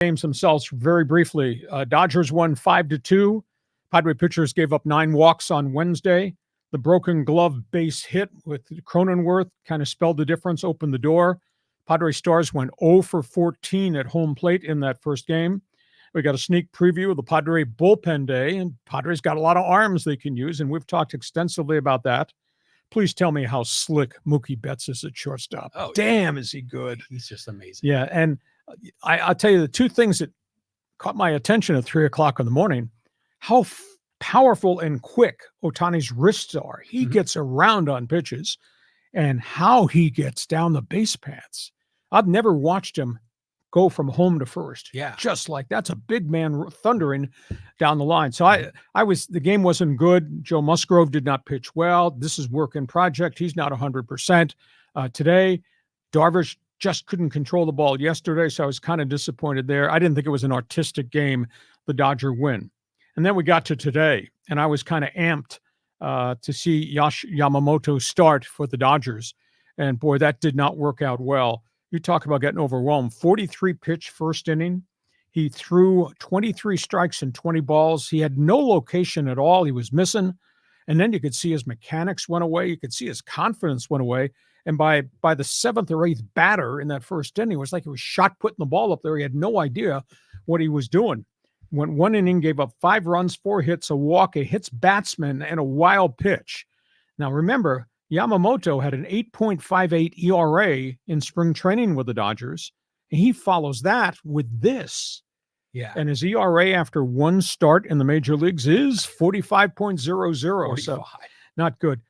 games themselves very briefly. Dodgers won 5-2. Padre pitchers gave up 9 walks on Wednesday. The broken glove base hit with Cronenworth kind of spelled the difference, opened the door. Padre Stars went 0 for 14 at home plate in that first game. We got a sneak preview of the Padre bullpen day, and Padres got a lot of arms they can use, and we've talked extensively about that. Please tell me how slick Mookie Betts is at shortstop. Oh, damn, is he good. He's just amazing. Yeah, and I'll tell you the two things that caught my attention at 3 o'clock in the morning, how powerful and quick Ohtani's wrists are. He gets around on pitches, and how he gets down the base paths. I've never watched him go from home to first. Yeah. Just like that's a big man thundering down the line. So the game wasn't good. Joe Musgrove did not pitch well. This is work in project. He's not 100%. Today, Darvish just couldn't control the ball yesterday. So I was kind of disappointed there. I didn't think it was an artistic game, the Dodger win. And then we got to today, and I was kind of amped to see Yamamoto start for the Dodgers. And boy, that did not work out well. You talk about getting overwhelmed. 43 pitch first inning. He threw 23 strikes and 20 balls. He had no location at all. He was missing. And then you could see his mechanics went away. You could see his confidence went away. And by the 7th or 8th batter in that first inning, it was like he was shot putting the ball up there. He had no idea what he was doing. Went 1 inning, gave up 5 runs, 4 hits, a walk, a hits batsman, and a wild pitch. Now remember, Yamamoto had an 8.58 ERA in spring training with the Dodgers, and he follows that with this. Yeah. And his ERA after one start in the major leagues is 45.00. So not good.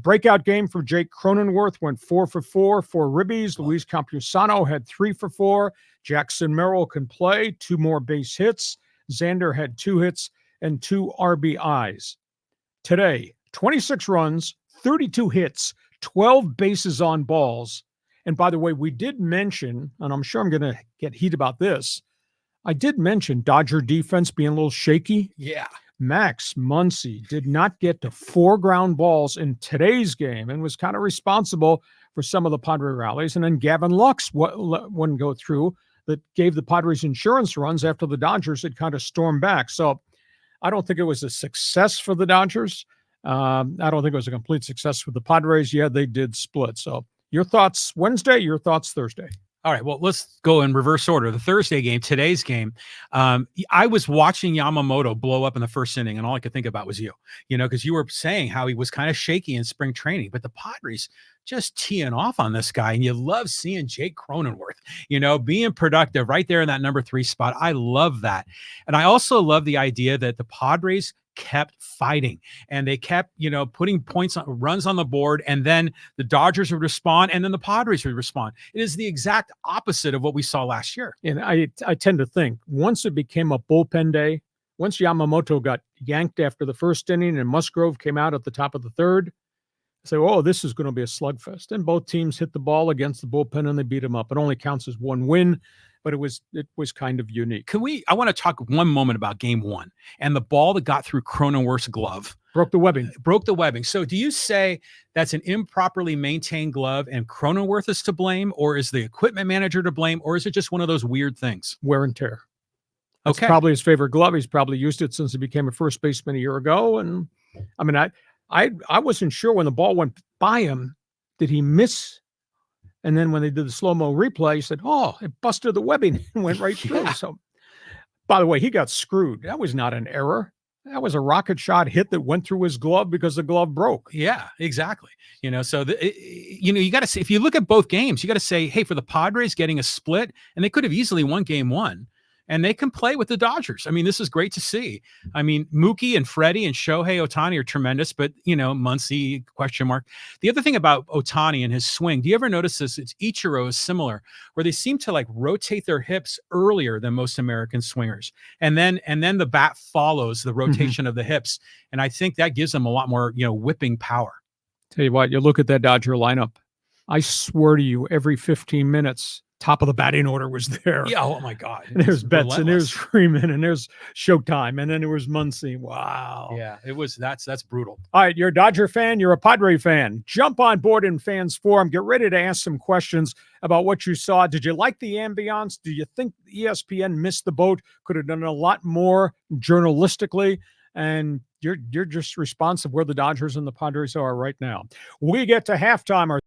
Breakout game for Jake Cronenworth, went 4 for 4 ribbies. Luis Campusano had 3 for 4. Jackson Merrill can play, 2 more base hits. Xander had 2 hits and 2 RBIs. Today, 26 runs, 32 hits, 12 bases on balls. And by the way, we did mention, and I'm sure I'm going to get heat about this, I did mention Dodger defense being a little shaky. Yeah. Max Muncy did not get to 4 ground balls in today's game and was kind of responsible for some of the Padre rallies. And then Gavin Lux wouldn't go through, that gave the Padres insurance runs after the Dodgers had kind of stormed back. So I don't think it was a success for the Dodgers. I don't think it was a complete success for the Padres. Yeah, they did split. So your thoughts Wednesday, your thoughts Thursday. All right, well, let's go in reverse order. The Thursday game, today's game, I was watching Yamamoto blow up in the first inning, and all I could think about was you, because you were saying how he was kind of shaky in spring training, but the Padres just teeing off on this guy, and you love seeing Jake Cronenworth, being productive right there in that number 3 spot. I love that. And I also love the idea that the Padres kept fighting, and they kept, putting runs on the board, and then the Dodgers would respond, and then the Padres would respond. It is the exact opposite of what we saw last year. And I tend to think once it became a bullpen day, once Yamamoto got yanked after the first inning and Musgrove came out at the top of the third, I say, oh, this is going to be a slugfest. And both teams hit the ball against the bullpen and they beat them up. It only counts as 1 win. But it was kind of unique. I want to talk one moment about game 1 and the ball that got through Cronenworth's glove. Broke the webbing. So do you say that's an improperly maintained glove and Cronenworth is to blame, or is the equipment manager to blame, or is it just one of those weird things? Wear and tear. That's probably his favorite glove. He's probably used it since he became a first baseman a year ago. And I mean, I wasn't sure when the ball went by him, did he miss? And then when they did the slow-mo replay, he said, oh, it busted the webbing and went right through. Yeah. So, by the way, he got screwed. That was not an error. That was a rocket shot hit that went through his glove because the glove broke. Yeah, exactly. So, you got to say, if you look at both games, you got to say, hey, for the Padres getting a split, and they could have easily won game 1. And they can play with the Dodgers. I mean, this is great to see. I mean, Mookie and Freddie and Shohei Ohtani are tremendous, but, Muncy, question mark. The other thing about Ohtani and his swing, do you ever notice this? It's Ichiro is similar, where they seem to rotate their hips earlier than most American swingers. And then the bat follows the rotation of the hips. And I think that gives them a lot more, whipping power. Tell you what, you look at that Dodger lineup. I swear to you, every 15 minutes, top of the batting order was there. Yeah. Oh my God. And there's Betts, and there's relentless. Freeman, and there's Showtime, and then there was Muncy. Wow. Yeah, it was. That's brutal. All right, you're a Dodger fan, you're a Padre fan. Jump on board in Fans Forum. Get ready to ask some questions about what you saw. Did you like the ambiance? Do you think ESPN missed the boat? Could have done a lot more journalistically? And you're just responsive where the Dodgers and the Padres are right now. We get to halftime.